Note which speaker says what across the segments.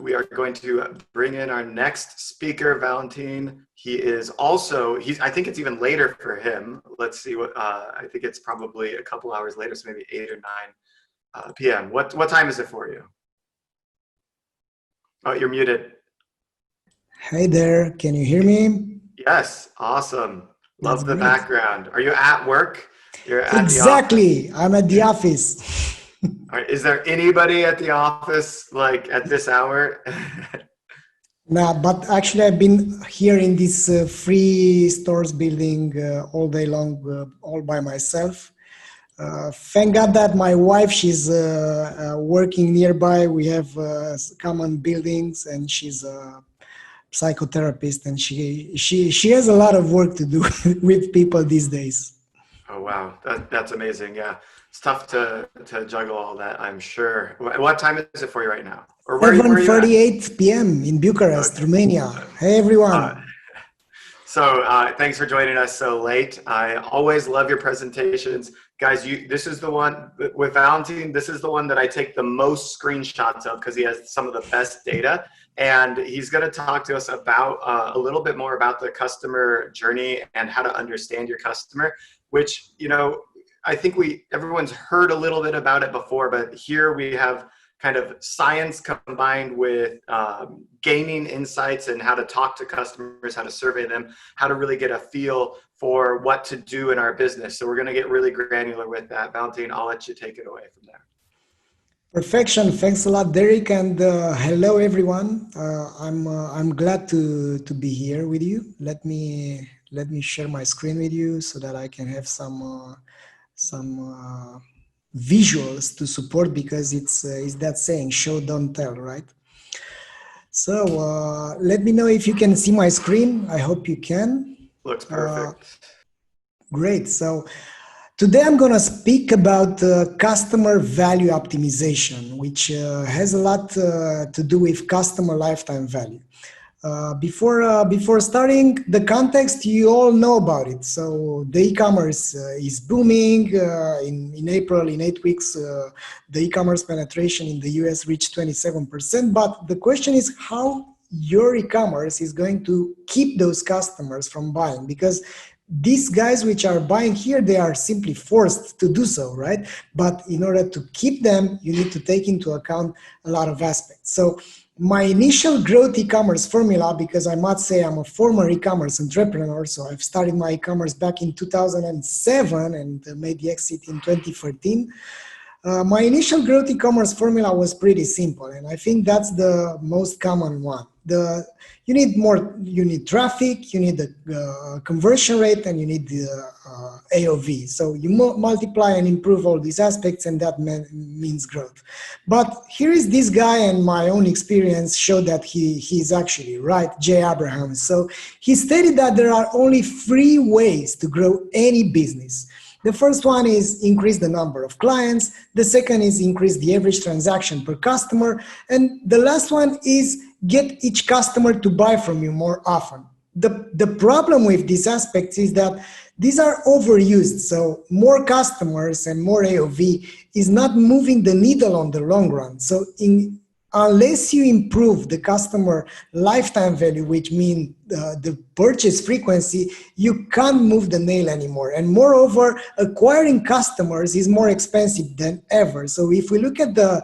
Speaker 1: We are going to bring in our next speaker, Valentin. He is also, I think it's even later for him. Let's see what, I think it's probably a couple hours later, so maybe 8 or 9 p.m. What time is it for you? Oh, you're muted.
Speaker 2: Hey there, can you hear me?
Speaker 1: Yes, awesome. Love
Speaker 2: That's
Speaker 1: the
Speaker 2: great.
Speaker 1: background. Are you at work? You're at
Speaker 2: Exactly, I'm at the office.
Speaker 1: All right. Is there anybody at the office like at this hour?
Speaker 2: Nah, but actually I've been here in this free stores building all day long, all by myself. Thank God that my wife, she's working nearby. We have common buildings, and she's a psychotherapist, and she has a lot of work to do with people these days.
Speaker 1: Oh, wow. That's amazing. Yeah. It's tough to juggle all that, I'm sure. What time is it for you right now? Or where are you at?
Speaker 2: 7:48 p.m. in Bucharest,
Speaker 1: Okay.
Speaker 2: Romania. Hey, everyone.
Speaker 1: Thanks for joining us so late. I always love your presentations. Guys, this is the one, with Valentin, this is the one that I take the most screenshots of because he has some of the best data. And he's going to talk to us about a little bit more about the customer journey and how to understand your customer, which, you know, I think everyone's heard a little bit about it before, but here we have kind of science combined with gaining insights and how to talk to customers, how to survey them, how to really get a feel for what to do in our business. So we're going to get really granular with that. Valentin, I'll let you take it away from there.
Speaker 2: Perfection. Thanks a lot, Derek, and hello, everyone. I'm glad to be here with you. Let me share my screen with you so that I can have some visuals to support, because it's that saying, show don't tell, right? So let me know if you can see my screen. I hope you can.
Speaker 1: Looks perfect.
Speaker 2: Great. So today I'm going to speak about customer value optimization, which has a lot to do with customer lifetime value. Before starting, the context, you all know about it. So the e-commerce is booming. In April, in 8 weeks, the e-commerce penetration in the US reached 27%. But the question is how your e-commerce is going to keep those customers from buying, because these guys which are buying here, they are simply forced to do so, right? But in order to keep them, you need to take into account a lot of aspects. So my initial growth e-commerce formula, because I must say I'm a former e-commerce entrepreneur, so I've started my e-commerce back in 2007 and made the exit in 2014. My initial growth e-commerce formula was pretty simple, and I think that's the most common one. You need traffic, you need the conversion rate, and you need the AOV. So you multiply and improve all these aspects, and that means growth. But here is this guy, and my own experience showed that he's actually right, Jay Abraham. So he stated that there are only 3 ways to grow any business. The first one is increase the number of clients. The second is increase the average transaction per customer. And the last one is get each customer to buy from you more often. The problem with these aspects is that these are overused. So more customers and more AOV is not moving the needle on the long run. So unless you improve the customer lifetime value, which means the purchase frequency, you can't move the nail anymore. And moreover, acquiring customers is more expensive than ever. So if we look at the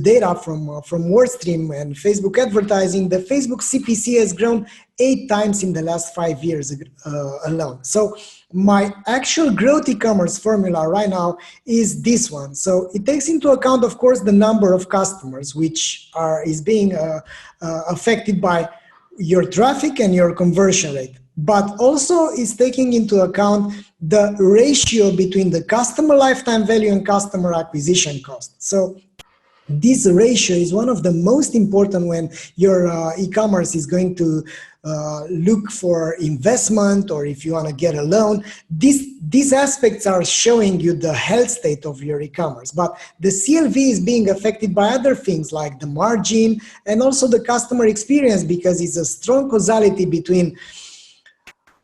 Speaker 2: data from WordStream and Facebook advertising, the Facebook CPC has grown 8 times in the last 5 years alone. So my actual growth e-commerce formula right now is this one. So it takes into account, of course, the number of customers, which is being affected by your traffic and your conversion rate, but also is taking into account the ratio between the customer lifetime value and customer acquisition cost. So this ratio is one of the most important when your e-commerce is going to look for investment, or if you want to get a loan. These aspects are showing you the health state of your e-commerce. But the CLV is being affected by other things like the margin and also the customer experience, because it's a strong causality between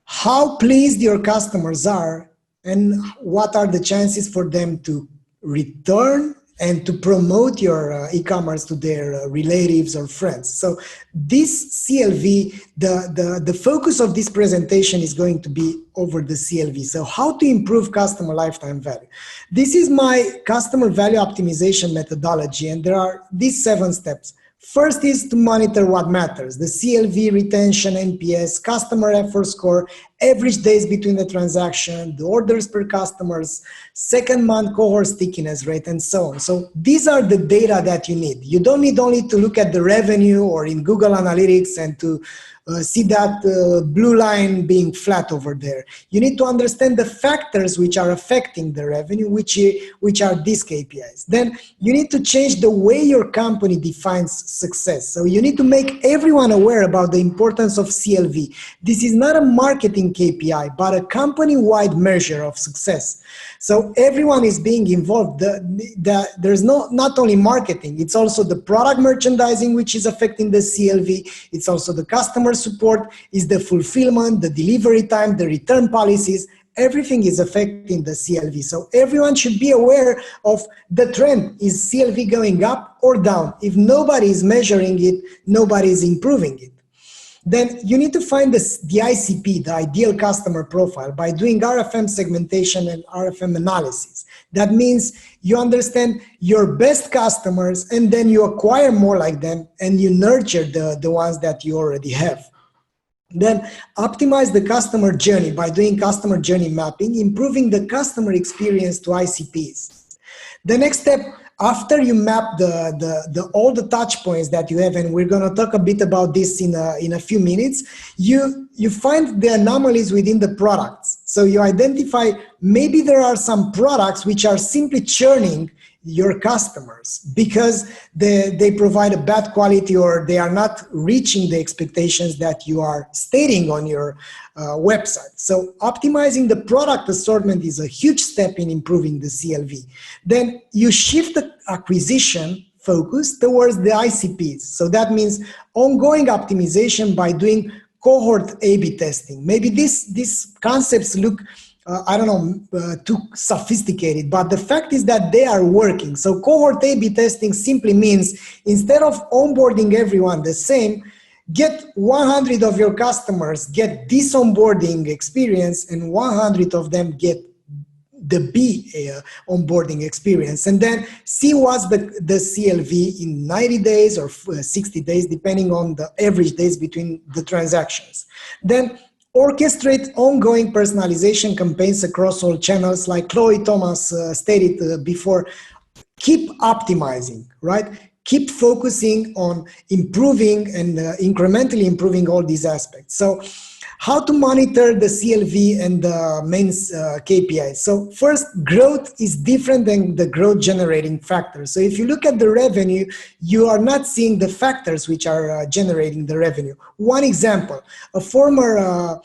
Speaker 2: how pleased your customers are and what are the chances for them to return and to promote your e-commerce to their relatives or friends. So this CLV, the focus of this presentation is going to be over the CLV. So how to improve customer lifetime value. This is my customer value optimization methodology, and there are these 7 steps. First is to monitor what matters, the CLV, retention, NPS, customer effort score, average days between the transaction, the orders per customers, second month cohort stickiness rate, and so on. So these are the data that you need. You don't need only to look at the revenue or in Google Analytics and to see that blue line being flat over there. You need to understand the factors which are affecting the revenue, which are these KPIs. Then you need to change the way your company defines success. So you need to make everyone aware about the importance of CLV. This is not a marketing KPI, but a company-wide measure of success. So everyone is being involved. There's not only marketing, it's also the product merchandising, which is affecting the CLV. It's also the customer support, is the fulfillment, the delivery time, the return policies. Everything is affecting the CLV. So everyone should be aware of the trend. Is CLV going up or down? If nobody is measuring it, nobody is improving it. Then you need to find the ICP, the ideal customer profile, by doing RFM segmentation and RFM analysis. That means you understand your best customers, and then you acquire more like them, and you nurture the ones that you already have. Then optimize the customer journey by doing customer journey mapping, improving the customer experience to ICPs. The next step, after you map all the touch points that you have, and we're going to talk a bit about this in a few minutes, you find the anomalies within the products. So you identify maybe there are some products which are simply churning your customers because they provide a bad quality, or they are not reaching the expectations that you are stating on your website. So optimizing the product assortment is a huge step in improving the CLV. Then you shift the acquisition focus towards the ICPs. So that means ongoing optimization by doing cohort A/B testing. Maybe these concepts look too sophisticated, but the fact is that they are working. So cohort A/B testing simply means instead of onboarding everyone the same, get 100 of your customers get this onboarding experience, and 100 of them get the B onboarding experience, and then see what's the CLV in 90 days or 60 days, depending on the average days between the transactions. Then orchestrate ongoing personalization campaigns across all channels, like Chloe Thomas stated before. Keep optimizing, right? Keep focusing on improving and incrementally improving all these aspects. So how to monitor the CLV and the main KPIs. So first, growth is different than the growth generating factors. So if you look at the revenue, you are not seeing the factors which are generating the revenue. One example, a former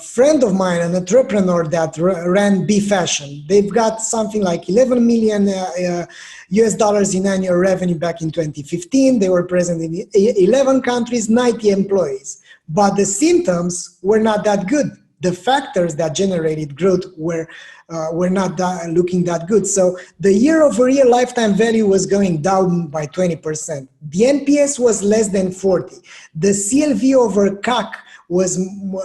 Speaker 2: friend of mine, an entrepreneur that ran B Fashion, they've got something like 11 million US dollars in annual revenue back in 2015. They were present in 11 countries, 90 employees. But the symptoms were not that good. The factors that generated growth were not looking that good. So the year-over-year lifetime value was going down by 20%. The NPS was less than 40. The CLV over CAC was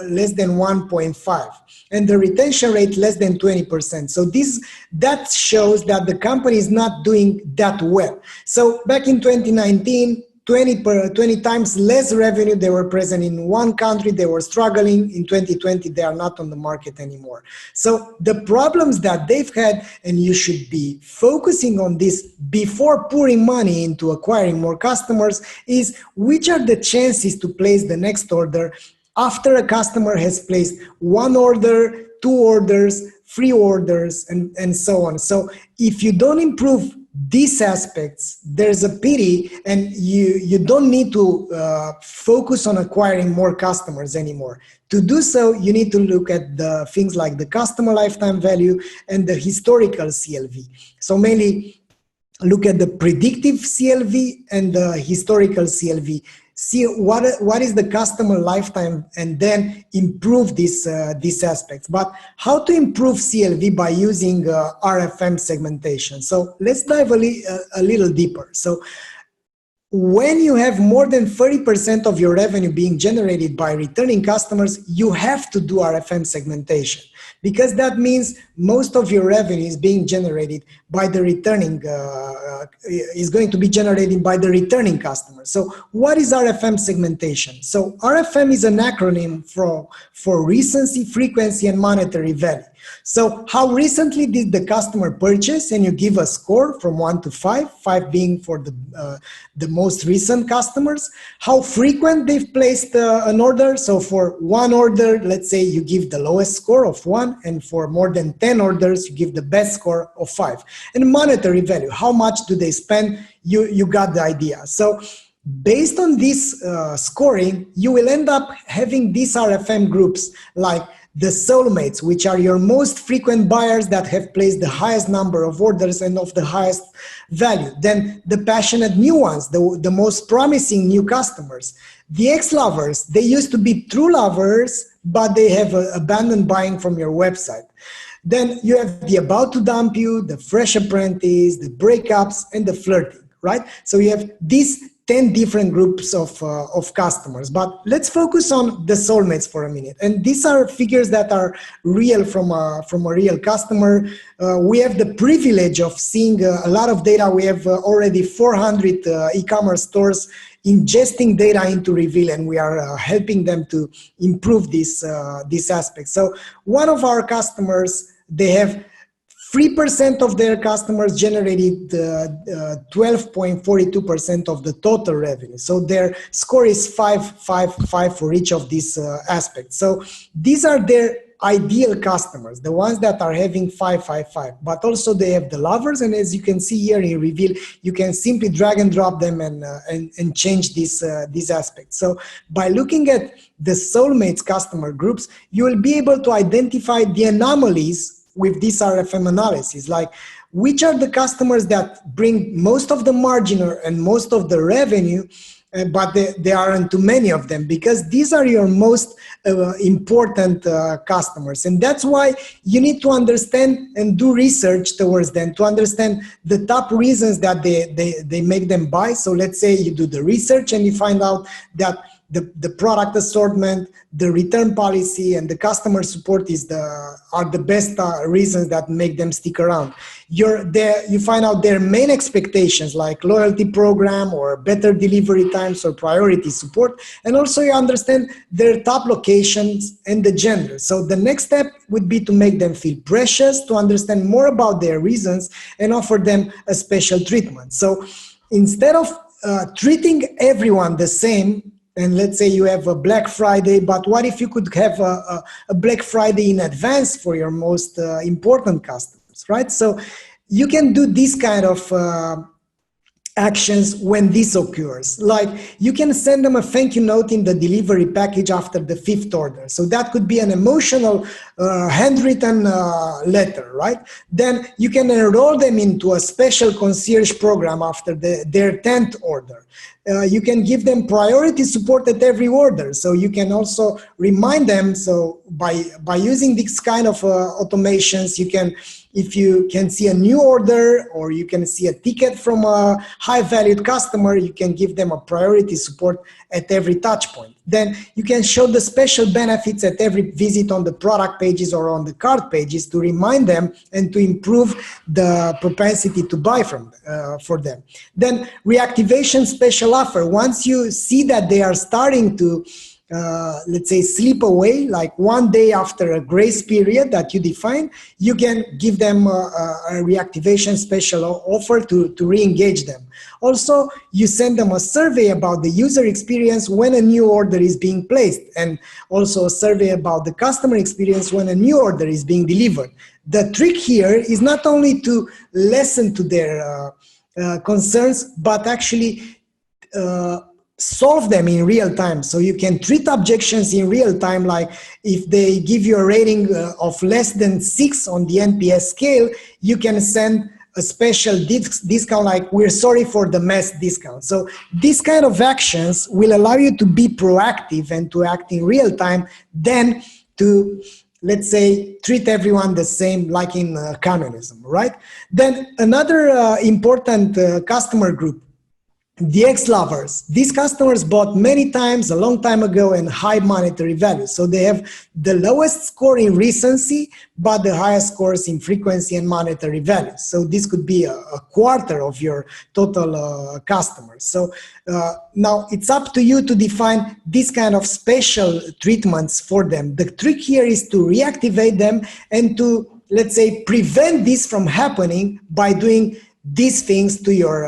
Speaker 2: less than 1.5, and the retention rate less than 20%. So that shows that the company is not doing that well. So back in 2019, 20 times less revenue. They were present in one country. They were struggling. In 2020, they are not on the market anymore. So the problems that they've had, and you should be focusing on this before pouring money into acquiring more customers, is which are the chances to place the next order after a customer has placed one order, 2 orders, 3 orders, and so on. So if you don't improve these aspects, there's a pity, and you don't need to focus on acquiring more customers anymore. To do so, you need to look at the things like the customer lifetime value and the historical CLV. So mainly look at the predictive CLV and the historical CLV. see what is the customer lifetime, and then improve these aspects. But how to improve CLV by using RFM segmentation? So let's dive a little deeper. So when you have more than 30% of your revenue being generated by returning customers, you have to do RFM segmentation, because that means most of your revenue is being generated by the returning, is going to be generated by the returning customers. So what is RFM segmentation? So RFM is an acronym for recency, frequency, and monetary value. So how recently did the customer purchase, and you give a score from 1 to 5, 5 being for the most recent customers. How frequent they've placed an order. So for one order, let's say you give the lowest score of 1, and for more than 10 orders, you give the best score of 5. And monetary value, how much do they spend? You got the idea. So based on this scoring, you will end up having these RFM groups, like the soulmates, which are your most frequent buyers that have placed the highest number of orders and of the highest value. Then the passionate new ones, the most promising new customers. The ex-lovers, they used to be true lovers, but they have abandoned buying from your website. Then you have the about to dump you, the fresh apprentice, the breakups, and the flirting, right? So you have these 10 different groups of customers. But let's focus on the soulmates for a minute. And these are figures that are real from a real customer. We have the privilege of seeing a lot of data. We have already 400 e-commerce stores ingesting data into Reveal, and we are helping them to improve this aspect. So one of our customers, they have 3% of their customers generated 12.42% of the total revenue. So their score is 5, 5, 5 for each of these aspects. So these are their ideal customers, the ones that are having 5, 5, 5. But also they have the lovers, and as you can see here in Reveal, you can simply drag and drop them and change these aspects. So by looking at the soulmates customer groups, you will be able to identify the anomalies with this RFM analysis, like which are the customers that bring most of the margin and most of the revenue, but there aren't too many of them, because these are your most important customers. And that's why you need to understand and do research towards them to understand the top reasons that they make them buy. So let's say you do the research and you find out that the product assortment, the return policy, and the customer support are the best reasons that make them stick around. You find out their main expectations, like loyalty program or better delivery times or priority support, and also you understand their top locations and the gender. So the next step would be to make them feel precious, to understand more about their reasons, and offer them a special treatment. So instead of treating everyone the same, and let's say you have a Black Friday, but what if you could have a Black Friday in advance for your most important customers, right? So you can do this kind of actions when this occurs. Like you can send them a thank you note in the delivery package after the 5th order. So that could be an emotional handwritten letter, right? Then you can enroll them into a special concierge program after their 10th order. You can give them priority support at every order. So you can also remind them. So by using this kind of automations, you can, if you can see a new order or you can see a ticket from a high valued customer, you can give them a priority support at every touch point. Then you can show the special benefits at every visit on the product pages or on the cart pages to remind them and to improve the propensity to buy for them. Then reactivation special offer. Once you see that they are starting to let's say slip away, like one day after a grace period that you define, you can give them a reactivation special offer to re-engage them. Also, you send them a survey about the user experience when a new order is being placed, and also a survey about the customer experience when a new order is being delivered. The trick here is not only to listen to their concerns, but actually solve them in real time. So you can treat objections in real time, like if they give you a rating of less than 6 on the NPS scale, you can send a special discount, like we're sorry for the mess discount. So these kind of actions will allow you to be proactive and to act in real time than to, let's say, treat everyone the same, like in communism, right? Then another important customer group, the ex-lovers. These customers bought many times a long time ago and high monetary value. So they have the lowest score in recency, but the highest scores in frequency and monetary value. So this could be a quarter of your total customers. So now it's up to you to define this kind of special treatments for them. The trick here is to reactivate them and to, let's say, prevent this from happening by doing these things to your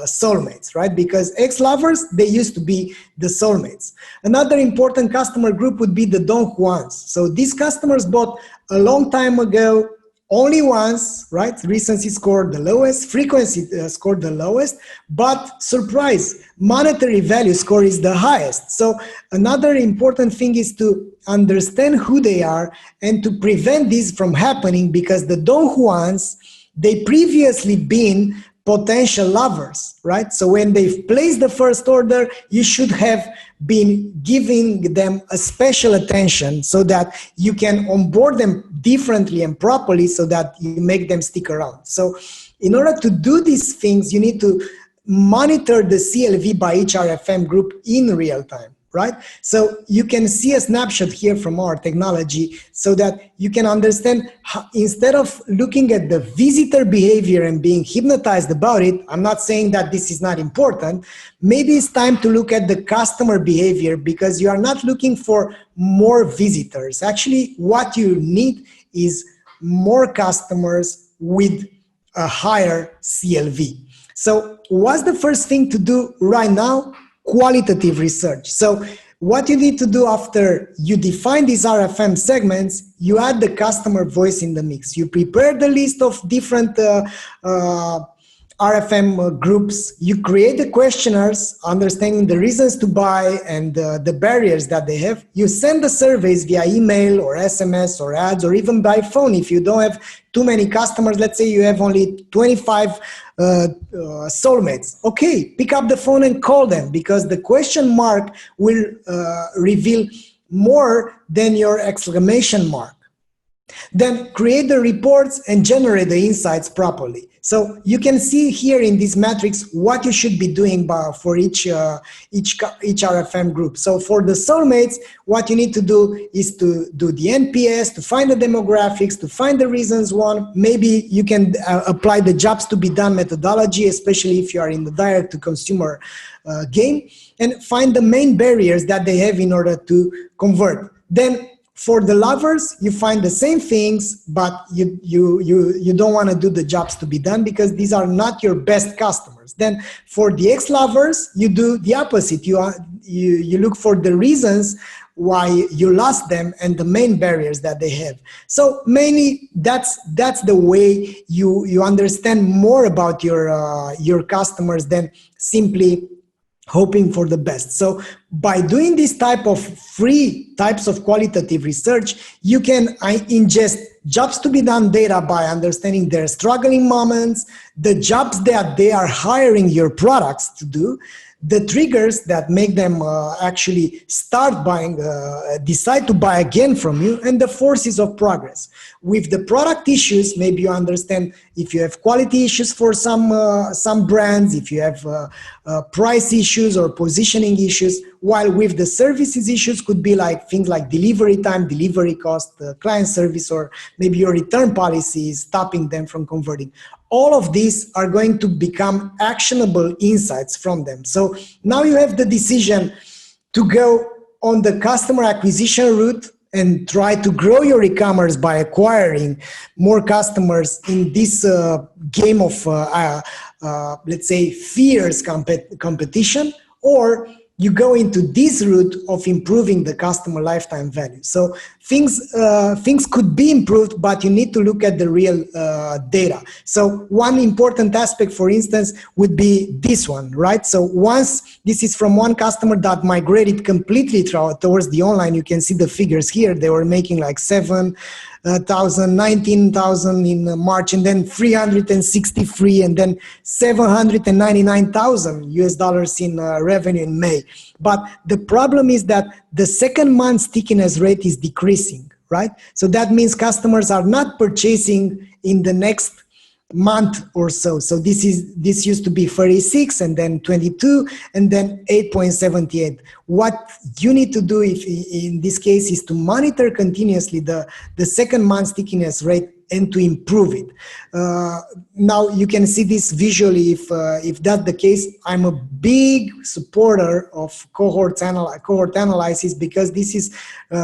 Speaker 2: soulmates, right? Because ex-lovers, they used to be the soulmates. Another important customer group would be the Don Juans. So these customers bought a long time ago, only once, right? Recency scored the lowest, frequency scored the lowest, but surprise, monetary value score is the highest. So another important thing is to understand who they are and to prevent this from happening, because the Don Juans, they previously been potential lovers, right? So when they've placed the first order, you should have been giving them a special attention so that you can onboard them differently and properly so that you make them stick around. So in order to do these things, you need to monitor the CLV by each RFM group in real time, right? So you can see a snapshot here from our technology so that you can understand how, instead of looking at the visitor behavior and being hypnotized about it, I'm not saying that this is not important, maybe it's time to look at the customer behavior, because you are not looking for more visitors. Actually, what you need is more customers with a higher CLV. So what's the first thing to do right now? Qualitative research. So what you need to do after you define these RFM segments, you add the customer voice in the mix. You prepare the list of different RFM groups. You create the questionnaires, understanding the reasons to buy and the barriers that they have. You send the surveys via email or SMS or ads or even by phone. If you don't have too many customers, let's say you have only 25 soulmates. Okay, pick up the phone and call them, because the question mark will reveal more than your exclamation mark. Then create the reports and generate the insights properly. So you can see here in this matrix what you should be doing for each RFM group. So for the soulmates, what you need to do is to do the NPS, to find the demographics, to find the reasons one. Maybe you can apply the jobs to be done methodology, especially if you are in the direct-to-consumer game, and find the main barriers that they have in order to convert. Then for the lovers, you find the same things, but you don't want to do the jobs to be done because these are not your best customers. Then for the ex-lovers, you do the opposite. You look for the reasons why you lost them and the main barriers that they have. So mainly that's the way you understand more about your customers than simply hoping for the best. So by doing this type of free types of qualitative research, you can ingest jobs to be done data by understanding their struggling moments, the jobs that they are hiring your products to do, the triggers that make them actually start buying, decide to buy again from you, and the forces of progress. With the product issues, maybe you understand if you have quality issues for some brands, if you have price issues or positioning issues, while with the services issues could be like things like delivery time, delivery cost, client service, or maybe your return policy is stopping them from converting. All of these are going to become actionable insights from them. So now you have the decision to go on the customer acquisition route and try to grow your e-commerce by acquiring more customers in this game of, let's say, fierce competition, or you go into this route of improving the customer lifetime value. So things could be improved, but you need to look at the real data. So one important aspect, for instance, would be this one, right? So once this is from one customer that migrated completely towards the online, you can see the figures here. They were making like 7 19,000 in March, and then 363, and then 799,000 US dollars in revenue in May. But the problem is that the second month stickiness rate is decreasing, right? So that means customers are not purchasing in the next month or so. So this used to be 36, and then 22, and then 8.78. What you need to do if in this case is to monitor continuously the second month stickiness rate and to improve it. Now you can see this visually. If that's the case, I'm a big supporter of cohort analysis, because this is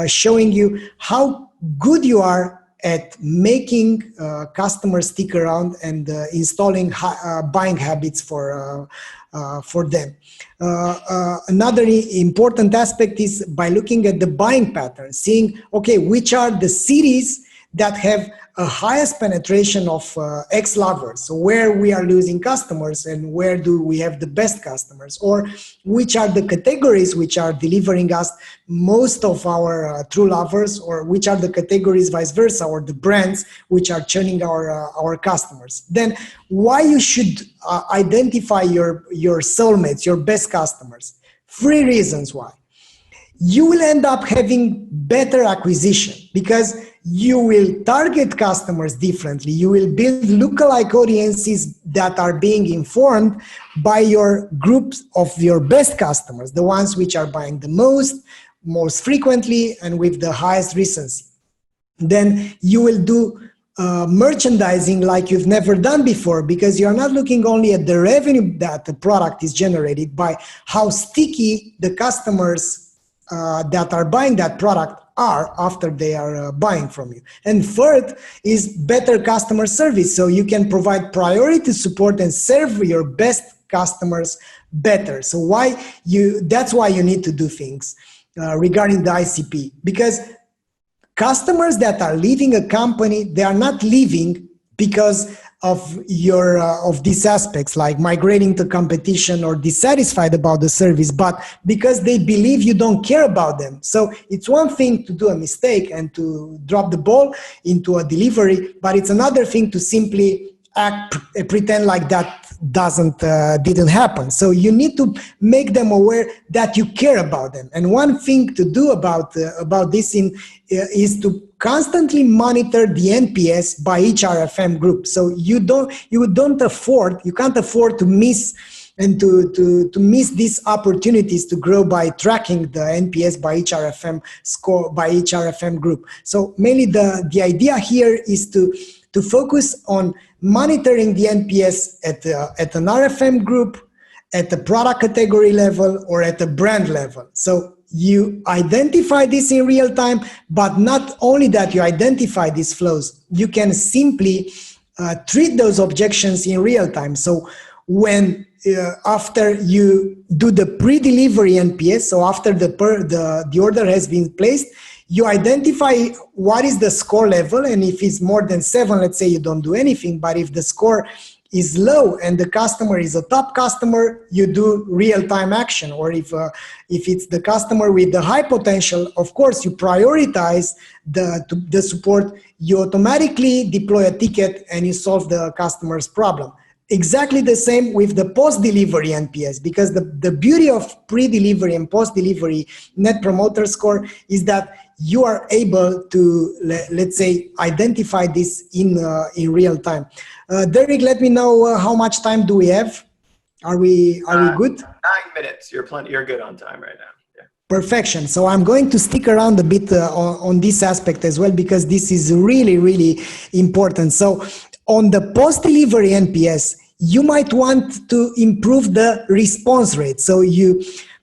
Speaker 2: showing you how good you are at making customers stick around and installing buying habits for them. Another important aspect is by looking at the buying pattern, seeing, okay, which are the cities that have a highest penetration of ex-lovers, so where we are losing customers and where do we have the best customers, or which are the categories which are delivering us most of our true lovers, or which are the categories vice versa, or the brands which are churning our customers. Then why you should identify your soulmates, your best customers? 3 reasons why. You will end up having better acquisition because you will target customers differently. You will build lookalike audiences that are being informed by your groups of your best customers, the ones which are buying the most frequently, and with the highest recency. Then you will do merchandising like you've never done before, because you're not looking only at the revenue that the product is generated by, how sticky the customers that are buying that product are after they are buying from you. And third is better customer service. So you can provide priority support and serve your best customers better. So that's why you need to do things regarding the ICP, because customers that are leaving a company, they are not leaving because of these aspects like migrating to competition or dissatisfied about the service, but because they believe you don't care about them. So it's one thing to do a mistake and to drop the ball into a delivery, but it's another thing to simply pretend like that didn't happen. So you need to make them aware that you care about them. And one thing to do about this is to constantly monitor the NPS by each RFM group. So you can't afford to miss to miss these opportunities to grow by tracking the NPS by each RFM score, by each RFM group. So mainly the idea here is to focus on monitoring the NPS at an RFM group, at the product category level, or at the brand level. So you identify this in real time, but not only that you identify these flows, you can simply treat those objections in real time. So when after you do the pre-delivery NPS, so after the order has been placed, you identify what is the score level, and if it's more than 7, let's say you don't do anything, but if the score is low and the customer is a top customer, you do real-time action. Or if it's the customer with the high potential, of course, you prioritize the support, you automatically deploy a ticket and you solve the customer's problem. Exactly the same with the post-delivery NPS, because the beauty of pre-delivery and post-delivery Net Promoter Score is that you are able to, let's say, identify this in real time. Derek, let me know how much time do we have? Are we good?
Speaker 1: 9 minutes. You're good on time right now. Yeah.
Speaker 2: Perfection. So I'm going to stick around a bit on this aspect as well, because this is really, really important. So on the post-delivery NPS, you might want to improve the response rate. So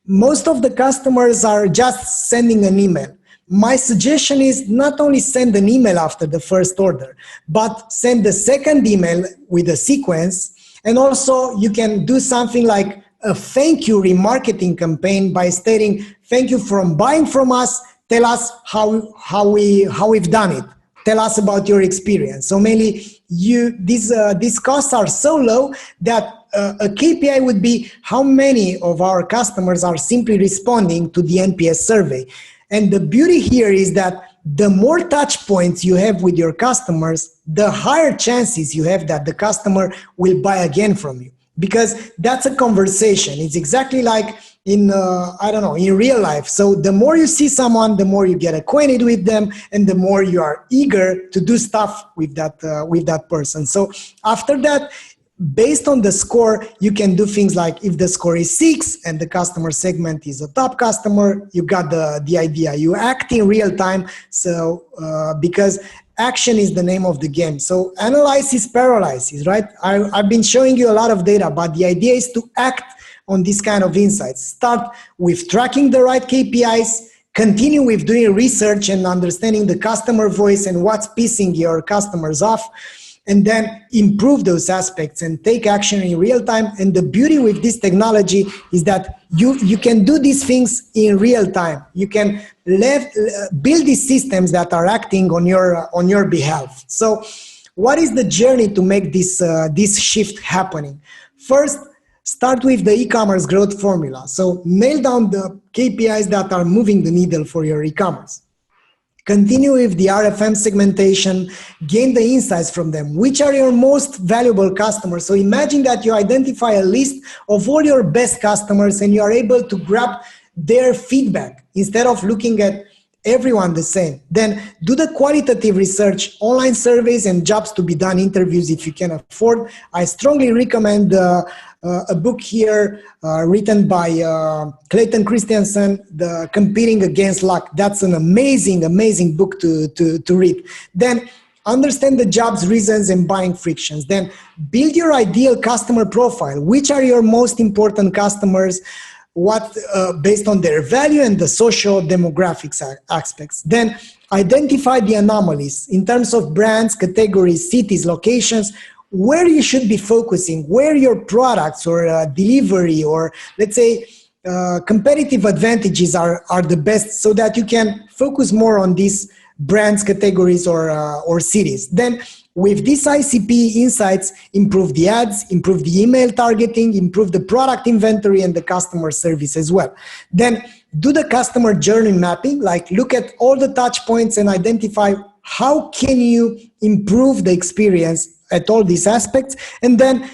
Speaker 2: most of the customers are just sending an email. My suggestion is not only send an email after the first order, but send the second email with a sequence. And also you can do something like a thank you remarketing campaign by stating, thank you for buying from us. Tell us how we've done it. Tell us about your experience. So mainly these costs are so low that a KPI would be how many of our customers are simply responding to the NPS survey. And the beauty here is that the more touch points you have with your customers, the higher chances you have that the customer will buy again from you. Because that's a conversation. It's exactly like in, in real life. So the more you see someone, the more you get acquainted with them, and the more you are eager to do stuff with that person. So after that, based on the score, you can do things like if the score is 6 and the customer segment is a top customer, you got the idea. You act in real time. So because action is the name of the game. So analysis paralysis, right? I've been showing you a lot of data, but the idea is to act on this kind of insights. Start with tracking the right KPIs, continue with doing research and understanding the customer voice and what's pissing your customers off, and then improve those aspects and take action in real time. And the beauty with this technology is that you can do these things in real time. You can build these systems that are acting on your behalf. So what is the journey to make this shift happening? First, start with the e-commerce growth formula. So nail down the KPIs that are moving the needle for your e-commerce. Continue with the RFM segmentation, gain the insights from them. Which are your most valuable customers? So imagine that you identify a list of all your best customers and you are able to grab their feedback instead of looking at everyone the same. Then do the qualitative research, online surveys and jobs to be done, interviews if you can afford. I strongly recommend a book here written by Clayton Christensen, The Competing Against Luck. That's an amazing, amazing book to read. Then understand the job's reasons and buying frictions. Then build your ideal customer profile. Which are your most important customers? What based on their value and the social demographics aspects. Then identify the anomalies in terms of brands, categories, cities, locations, where you should be focusing, where your products or delivery or let's say competitive advantages are the best, so that you can focus more on these brands, categories or cities. Then with this ICP insights, improve the ads, improve the email targeting, improve the product inventory and the customer service as well. Then do the customer journey mapping, like look at all the touch points and identify how can you improve the experience at all these aspects, and then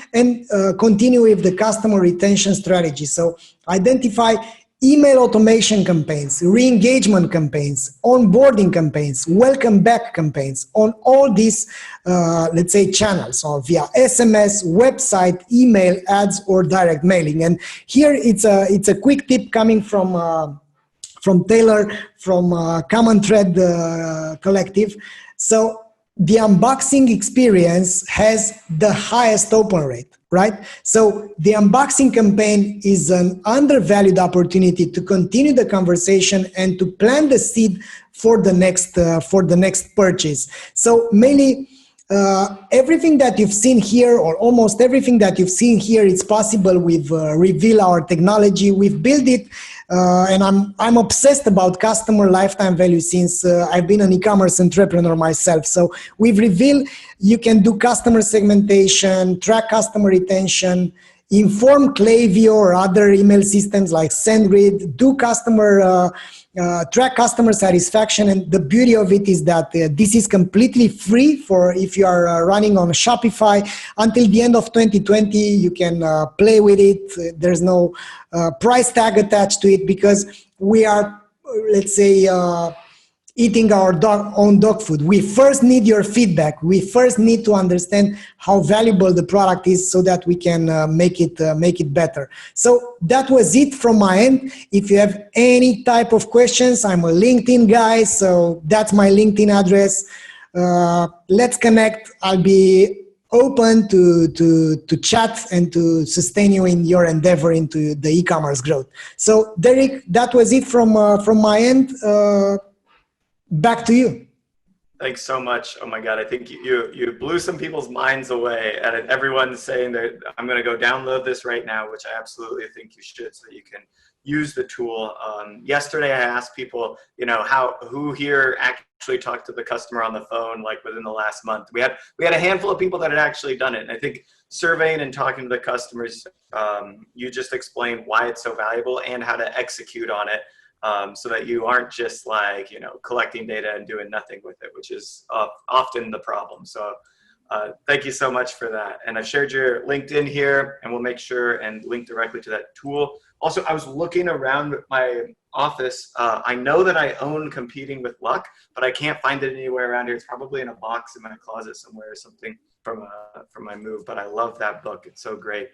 Speaker 2: continue with the customer retention strategy. So identify email automation campaigns, re-engagement campaigns, onboarding campaigns, welcome back campaigns on all these, let's say, channels, or via SMS, website, email, ads, or direct mailing. And here it's a quick tip coming from Taylor from Common Thread Collective. So the unboxing experience has the highest open rate, right? So the unboxing campaign is an undervalued opportunity to continue the conversation and to plant the seed for the next purchase. So mainly everything that you've seen here, or almost everything that you've seen here, is possible with Reveal, our technology. We've built it, and I'm obsessed about customer lifetime value since I've been an e-commerce entrepreneur myself. So with Reveal, you can do customer segmentation, track customer retention, inform Klaviyo or other email systems like SendGrid, do track customer satisfaction. And the beauty of it is that this is completely free for if you are running on Shopify. Until the end of 2020, you can play with it. There's no price tag attached to it, because we are, let's say, eating our own dog food. We first need your feedback. We first need to understand how valuable the product is so that we can make it better. So that was it from my end. If you have any type of questions, I'm a LinkedIn guy, so that's my LinkedIn address. Let's connect. I'll be open to chat and to sustain you in your endeavor into the e-commerce growth. So Derek, that was it from my end. Back to you.
Speaker 1: Thanks so much. Oh my God, I think you blew some people's minds away, and everyone's saying that I'm going to go download this right now, which I absolutely think you should, so that you can use the tool. Yesterday, I asked people, who here actually talked to the customer on the phone, like within the last month. We had a handful of people that had actually done it, and I think surveying and talking to the customers, you just explained why it's so valuable and how to execute on it. so that you aren't just like, collecting data and doing nothing with it, which is often the problem. So thank you so much for that. And I've shared your LinkedIn here, and we'll make sure and link directly to that tool. Also, I was looking around my office. I know that I own Competing with Luck, but I can't find it anywhere around here. It's probably in a box in my closet somewhere or something from my move, but I love that book. It's so great.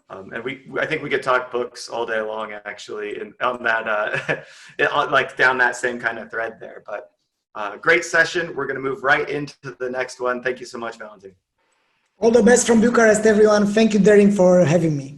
Speaker 1: And I think we could talk books all day long, actually, and on that, like down that same kind of thread there. But great session. We're going to move right into the next one. Thank you so much, Valentin.
Speaker 2: All the best from Bucharest, everyone. Thank you, Darren, for having me.